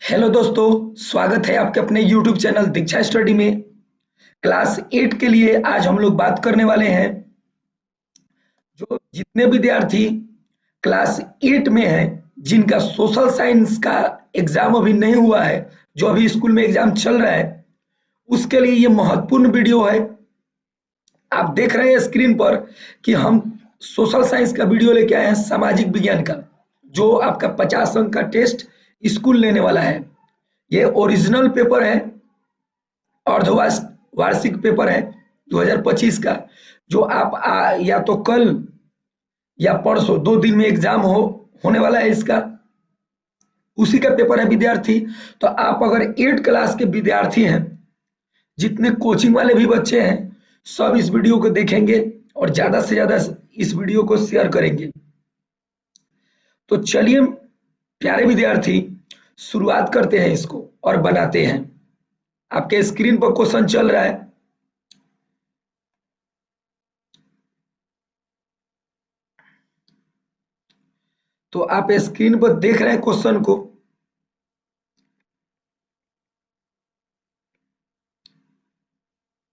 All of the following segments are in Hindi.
हेलो दोस्तों, स्वागत है आपके अपने YouTube चैनल दीक्षा स्टडी में। क्लास 8 के लिए आज हम लोग बात करने वाले हैं। जो जितने विद्यार्थी क्लास 8 में हैं, जिनका सोशल साइंस का एग्जाम अभी नहीं हुआ है, जो अभी स्कूल में एग्जाम चल रहा है, उसके लिए ये महत्वपूर्ण वीडियो है। आप देख रहे हैं स्क्रीन पर कि हम सोशल साइंस का वीडियो लेके आए हैं, सामाजिक विज्ञान का, जो आपका 50 अंक का टेस्ट स्कूल लेने वाला है। ये ओरिजिनल पेपर है, अर्धवार्षिक पेपर है 2025 का, जो आप या तो कल या परसों 2 दिन में एग्जाम होने वाला है इसका। उसी का पेपर है विद्यार्थी। तो आप अगर 8 क्लास के विद्यार्थी हैं, जितने कोचिंग वाले भी बच्चे हैं, सब इस वीडियो को देखेंगे और ज्यादा से ज्यादा इस वीडियो को शेयर करेंगे। तो चलिए प्यारे विद्यार्थी, शुरुआत करते हैं इसको और बनाते हैं। आपके स्क्रीन पर क्वेश्चन चल रहा है। तो आप स्क्रीन पर देख रहे हैं क्वेश्चन को।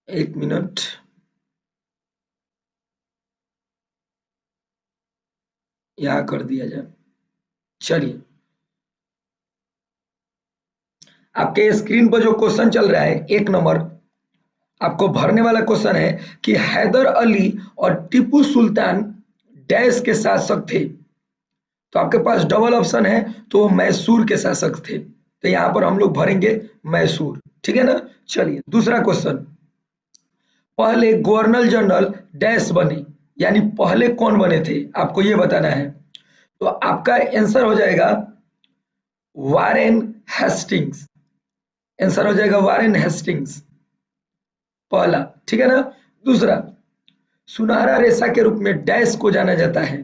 एक मिनट, यहां कर दिया जाए। चलिए, आपके स्क्रीन पर जो क्वेश्चन चल रहा है, 1 नंबर आपको भरने वाला क्वेश्चन है कि हैदर अली और टीपू सुल्तान डैश के शासक थे। तो आपके पास डबल ऑप्शन है, तो मैसूर के शासक थे। तो यहां पर हम लोग भरेंगे मैसूर, ठीक है ना। चलिए, दूसरा क्वेश्चन, पहले गवर्नर जनरल डैश बने, यानी पहले कौन बने थे, आपको ये बताना है। तो आपका आंसर हो जाएगा वारेन हेस्टिंग्स। आंसर हो जाएगा वारेन हेस्टिंग्स, पहला, ठीक है ना। दूसरा, सुनहरा रेशा के रूप में डैश को जाना जाता है।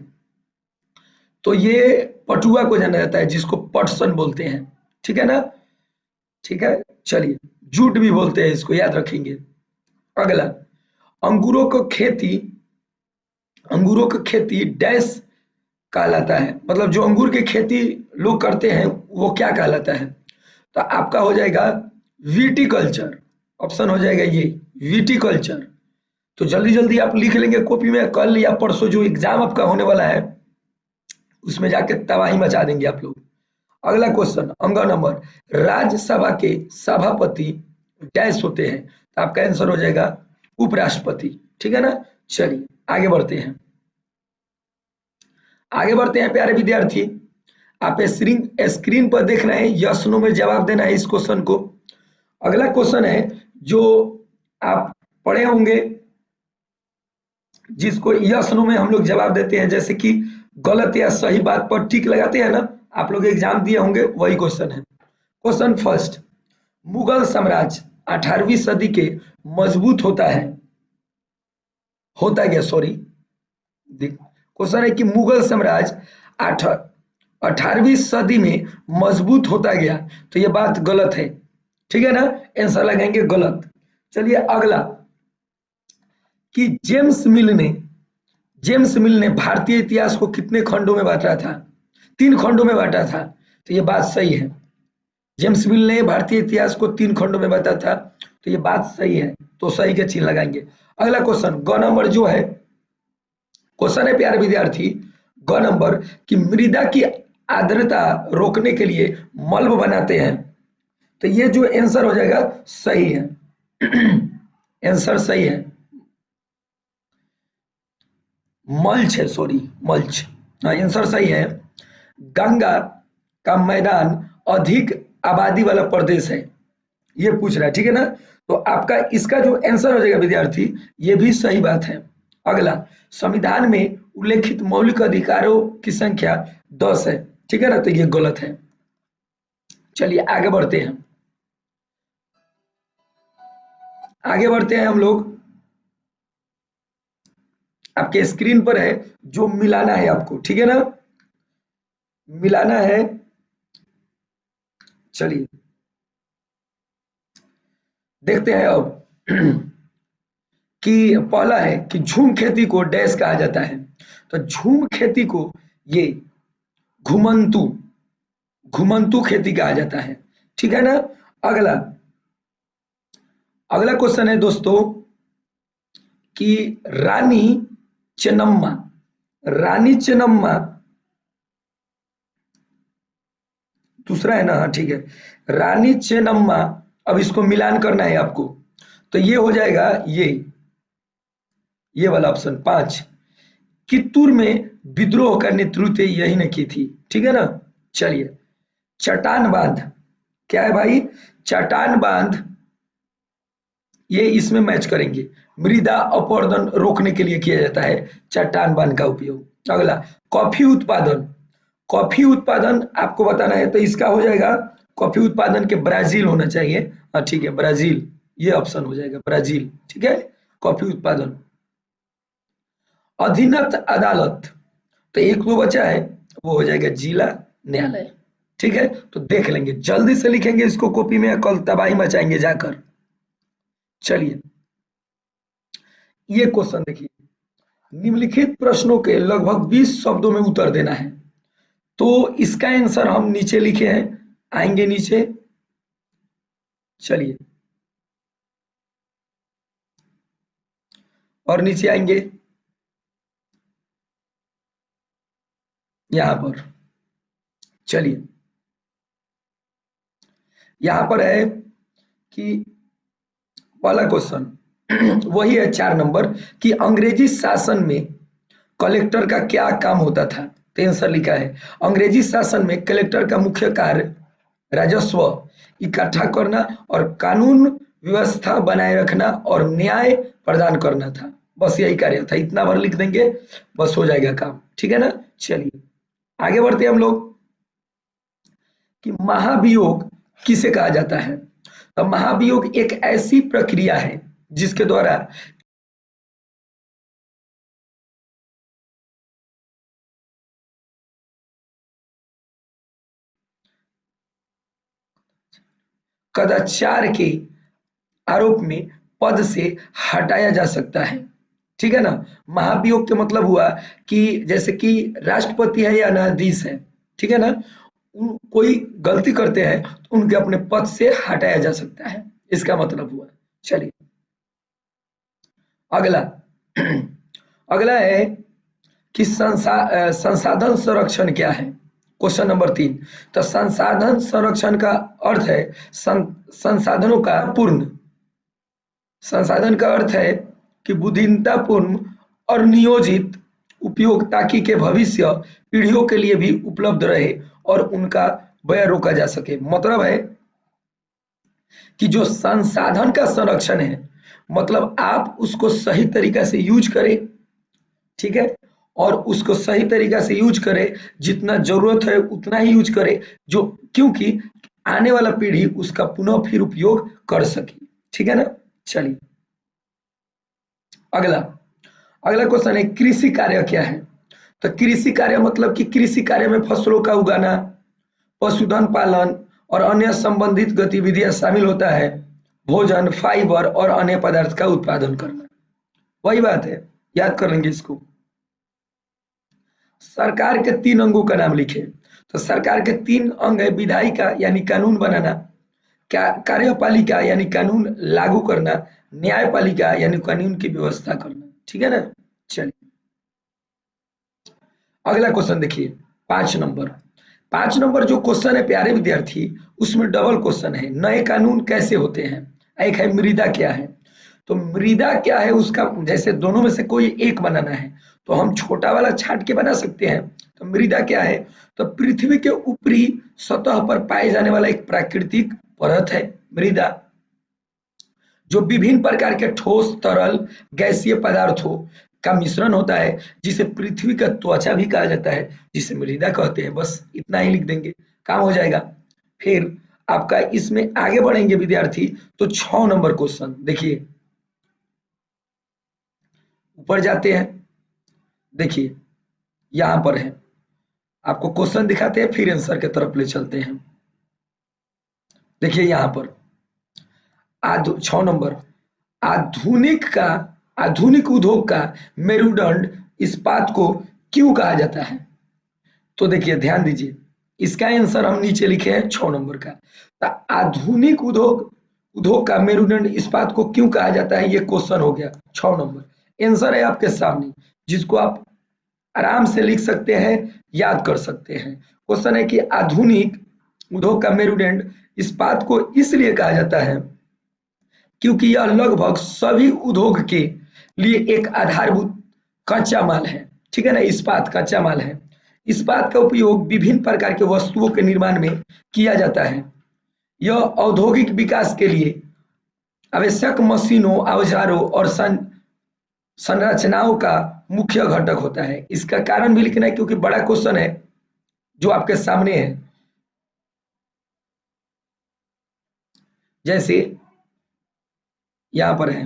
तो ये पटुआ को जाना जाता है, जिसको पटसन बोलते हैं, ठीक है ना। ठीक है, चलिए, जूट भी बोलते हैं इसको, याद रखेंगे। अगला, अंगूरों को खेती अंगूरों की खेती डैश कहलाता है, मतलब जो अंगूर की खेती लोग करते हैं वो क्या कहलाता है। तो आपका हो जाएगा विटिकल्चर। ऑप्शन हो जाएगा ये विटिकल्चर। तो जल्दी जल्दी आप लिख लेंगे कॉपी में, कल या परसों जो एग्जाम आपका होने वाला है उसमें जाके तबाही मचा देंगे आप लोग। अगला क्वेश्चन, अंग नंबर, राज्यसभा के सभापति डैश होते हैं। तो आपका आंसर हो जाएगा उपराष्ट्रपति, ठीक है ना। चलिए आगे बढ़ते हैं। आगे बढ़ते हैं प्यारे विद्यार्थी। आप स्क्रीन पर देख रहे हैं, यस नो में जवाब देना है इस क्वेश्चन को। अगला क्वेश्चन है जो आप पढ़े होंगे, जिसको यस नो में हम लोग जवाब देते हैं, जैसे कि गलत या सही बात पर टिक लगाते हैं ना, आप लोग एग्जाम दिए होंगे, वही क्वेश्चन है। क्वेश्चन फर्स्ट, मुगल साम्राज्य 18वीं सदी के मजबूत होता गया, सॉरी, क्वेश्चन है कि मुगल साम्राज्य 18वीं सदी में मजबूत होता गया। तो ये बात गलत है, ठीक है ना। आंसर लगाएंगे गलत। चलिए अगला, कि जेम्स मिल ने भारतीय इतिहास को कितने खंडों में बांटा था। 3 खंडों में बांटा था। तो ये बात सही है। जेम्स मिल ने भारतीय इतिहास को 3 खंडों में बांटा था। तो ये बात सही है, तो सही के चिन्ह लगाएंगे। अगला क्वेश्चन, ग नंबर जो है क्वेश्चन है प्यारे विद्यार्थी, ग नंबर, कि मृदा की आर्द्रता रोकने के लिए मल्ब बनाते हैं। तो ये जो आंसर हो जाएगा सही है। आंसर सही है, मल्च है, सॉरी मल्च। हाँ, आंसर सही है। गंगा का मैदान अधिक आबादी वाला प्रदेश है, ये पूछ रहा है, ठीक है ना। तो आपका इसका जो आंसर हो जाएगा विद्यार्थी, ये भी सही बात है। अगला, संविधान में उल्लेखित मौलिक अधिकारों की संख्या 10 है, ठीक है ना। तो ये गलत है। चलिए आगे बढ़ते हैं। आगे बढ़ते हैं हम लोग। आपके स्क्रीन पर है, जो मिलाना है आपको, ठीक है ना, मिलाना है। चलिए देखते हैं अब। कि पहला है कि झूम खेती को डैश कहा जाता है। तो झूम खेती को ये घुमंतु घुमंतु खेती कहा जाता है। ठीक है ना। अगला अगला क्वेश्चन है दोस्तों कि रानी चेन्नम्मा, रानी चेन्नम्मा दूसरा है ना, हाँ ठीक है। रानी चेन्नम्मा, अब इसको मिलान करना है आपको, तो ये हो जाएगा ये वाला ऑप्शन 5। कित्तूर में विद्रोह का नेतृत्व यही ने की थी, ठीक है ना। चलिए, चट्टान बांध क्या है भाई, चट्टान बांध, ये इसमें मैच करेंगे। मृदा अपरदन रोकने के लिए किया जाता है चट्टान बांध का उपयोग। अगला कॉफी उत्पादन, कॉफी उत्पादन आपको बताना है, तो इसका हो जाएगा कॉफी उत्पादन के ब्राजील होना चाहिए। हाँ ठीक है, ब्राजील, ये ऑप्शन हो जाएगा ब्राजील, ठीक है। कॉफी उत्पादन। अधीनस्थ अदालत, तो एक दो बचा है, वो हो जाएगा जिला न्यायालय, ठीक है। तो देख लेंगे, जल्दी से लिखेंगे इसको कॉपी में, कल तबाही मचाएंगे जाकर। चलिए, ये क्वेश्चन देखिए, निम्नलिखित प्रश्नों के लगभग 20 शब्दों में उत्तर देना है। तो इसका आंसर हम नीचे लिखे हैं, आएंगे नीचे। चलिए, और नीचे आएंगे यहां पर। चलिए, यहां पर है कि पहला क्वेश्चन वही है 4 नंबर, कि अंग्रेजी शासन में कलेक्टर का क्या काम होता था। तो आंसर लिखा है, अंग्रेजी शासन में कलेक्टर का मुख्य कार्य राजस्व इकट्ठा करना और कानून व्यवस्था बनाए रखना और न्याय प्रदान करना था। बस यही कार्य था, इतना भर लिख देंगे, बस हो जाएगा काम, ठीक है ना। चलिए, आगे बढ़ते हैं हम लोग, कि महाभियोग किसे कहा जाता है। तो महाभियोग एक ऐसी प्रक्रिया है जिसके द्वारा कदाचार के आरोप में पद से हटाया जा सकता है, ठीक है ना। महाभियोग के मतलब हुआ कि जैसे कि राष्ट्रपति है या न्यायाधीश है, ठीक है ना, कोई गलती करते हैं तो उनके अपने पद से हटाया जा सकता है, इसका मतलब हुआ। चलिए, अगला अगला है कि संसाधन संरक्षण क्या है। Question number 3। तो संसाधन संरक्षण का अर्थ है संसाधनों का पूर्ण, संसाधन का अर्थ है कि बुद्धिमत्तापूर्ण और नियोजित उपयोग, ताकि के भविष्य पीढ़ियों के लिए भी उपलब्ध रहे और उनका व्यय रोका जा सके। मतलब है कि जो संसाधन का संरक्षण है, मतलब आप उसको सही तरीका से यूज करें, ठीक है, और उसको सही तरीका से यूज करें, जितना जरूरत है उतना ही यूज करें, जो क्योंकि आने वाला पीढ़ी उसका पुनः फिर उपयोग कर सके, ठीक है ना। चलिए, अगला अगला क्वेश्चन है, कृषि कार्य क्या है। तो कृषि कार्य मतलब कि कृषि कार्य में फसलों का उगाना, पशुधन पालन और अन्य संबंधित गतिविधियां शामिल होता है। भोजन, फाइबर और अन्य पदार्थ का उत्पादन करना, वही बात है, याद कर लेंगे इसको। सरकार के 3 अंगों का नाम लिखे। तो सरकार के 3 अंग है, विधायिका यानी कानून बनाना, कार्यपालिका यानी कानून लागू करना, न्यायपालिका यानी कानून की व्यवस्था करना, ठीक है ना। चलिए, अगला क्वेश्चन देखिए, 5 नंबर। 5 नंबर जो क्वेश्चन है प्यारे विद्यार्थी, उसमें डबल क्वेश्चन है, नए कानून कैसे होते हैं। एक है मृदा क्या है। तो मृदा क्या है उसका, जैसे दोनों में से कोई एक बनाना है तो हम छोटा वाला छांट के बना सकते हैं। तो मृदा क्या है, तो पृथ्वी के ऊपरी सतह पर पाए जाने वाला एक प्राकृतिक परत है मृदा, जो विभिन्न प्रकार के ठोस, तरल, गैसीय पदार्थों का मिश्रण होता है, जिसे पृथ्वी का त्वचा भी कहा जाता है, जिसे मृदा कहते हैं। बस इतना ही लिख देंगे, काम हो जाएगा। फिर आपका इसमें आगे बढ़ेंगे विद्यार्थी, तो 6 नंबर क्वेश्चन देखिए, ऊपर जाते हैं, देखिए यहां पर है, आपको क्वेश्चन दिखाते हैं फिर आंसर की तरफ ले चलते हैं। देखिए यहां पर 6 नंबर, आधुनिक का आधुनिक उद्योग का मेरुदंड इस्पात को क्यों कहा जाता है। तो देखिए ध्यान दीजिए, इसका आंसर हम नीचे लिखे हैं 6 नंबर का। तो आधुनिक उद्योग का मेरुदंड इस्पात को क्यों कहा जाता है, ये क्वेश्चन हो गया 6 नंबर। आंसर है आपके सामने, जिसको आप आराम से लिख सकते हैं, याद कर सकते हैं। क्वेश्चन है कि आधुनिक उद्योग का मेरुदंड इस्पात को इसलिए कहा जाता है क्योंकि यह लगभग सभी उद्योग के लिए एक आधारभूत कच्चा माल है। ठीक है ना, इस्पात कच्चा माल है। इस्पात का उपयोग विभिन्न प्रकार के वस्तुओं के निर्माण में किया जाता है। यह औद्योगिक विकास के लिए आवश्यक मशीनों, औजारों और संरचनाओं का मुख्य घटक होता है। इसका कारण भी लिखना है क्योंकि बड़ा क्वेश्चन है जो आपके सामने है। जैसे यहां पर है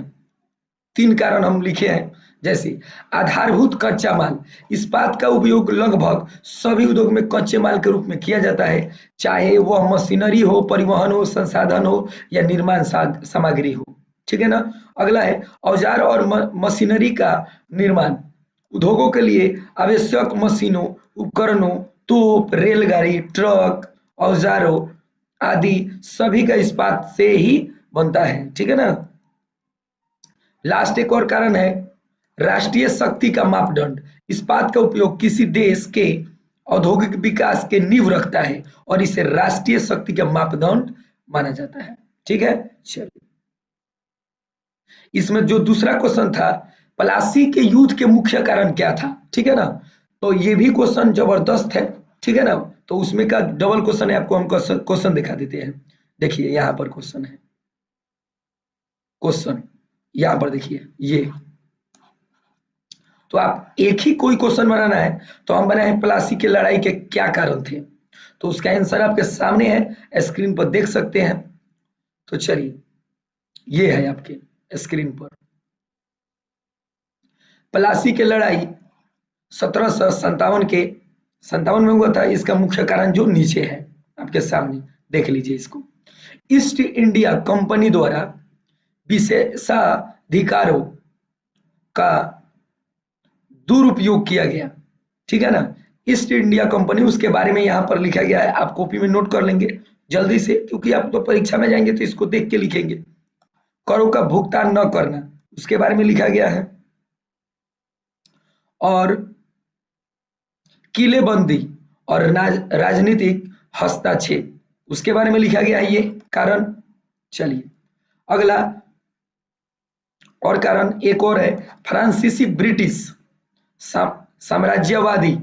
3 कारण हम लिखे हैं। जैसे आधारभूत कच्चा माल, इस्पात का उपयोग लगभग सभी उद्योग में कच्चे माल के रूप में किया जाता है, चाहे वह मशीनरी हो, परिवहन हो, संसाधन हो या निर्माण सामग्री हो। ठीक है ना। अगला है औजार और मशीनरी का निर्माण, उद्योगों के लिए आवश्यक मशीनों, उपकरणों, तोप, रेलगाड़ी, ट्रक, औजारों आदि सभी का इस्पात से ही बनता है। ठीक है ना। लास्ट एक और कारण है राष्ट्रीय शक्ति का मापदंड, इस्पात का उपयोग किसी देश के औद्योगिक विकास के नींव रखता है और इसे राष्ट्रीय शक्ति का मापदंड माना जाता है। ठीक है। चलिए, इसमें जो दूसरा क्वेश्चन था, प्लासी के युद्ध के मुख्य कारण क्या था। ठीक है ना। तो ये भी क्वेश्चन जबरदस्त है। ठीक है ना। तो उसमें का डबल क्वेश्चन है, आपको हम क्वेश्चन दिखा देते हैं। देखिए यहाँ पर क्वेश्चन है, क्वेश्चन यहाँ पर देखिए ये। तो आप एक ही कोई क्वेश्चन बनाना है, तो हम बनाए प्लासी की लड़ाई के क्या कारण थे। तो उसका आंसर आपके सामने है, स्क्रीन पर देख सकते हैं। तो चलिए, ये है आपके स्क्रीन पर। प्लासी की लड़ाई 1757 में हुआ था। इसका मुख्य कारण जो नीचे है आपके सामने, देख लीजिए इसको। ईस्ट इंडिया कंपनी द्वारा विशेषाधिकारों का दुरुपयोग किया गया। ठीक है ना। ईस्ट इंडिया कंपनी, उसके बारे में यहाँ पर लिखा गया है, आप कॉपी में नोट कर लेंगे जल्दी से, क्योंकि आप तो परीक्षा में जाएंगे तो इसको देख के लिखेंगे। करों का भुगतान न करना, उसके बारे में लिखा गया है। और किलेबंदी और राजनीतिक हस्तक्षेप, उसके बारे में लिखा गया है ये कारण। चलिए अगला और कारण एक और है, फ्रांसीसी ब्रिटिश साम्राज्यवादी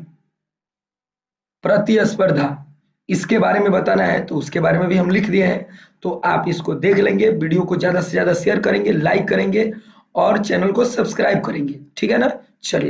प्रतिस्पर्धा, इसके बारे में बताना है। तो उसके बारे में भी हम लिख दिए हैं, तो आप इसको देख लेंगे। वीडियो को ज्यादा से ज्यादा शेयर करेंगे, लाइक करेंगे और चैनल को सब्सक्राइब करेंगे। ठीक है ना। चलिए।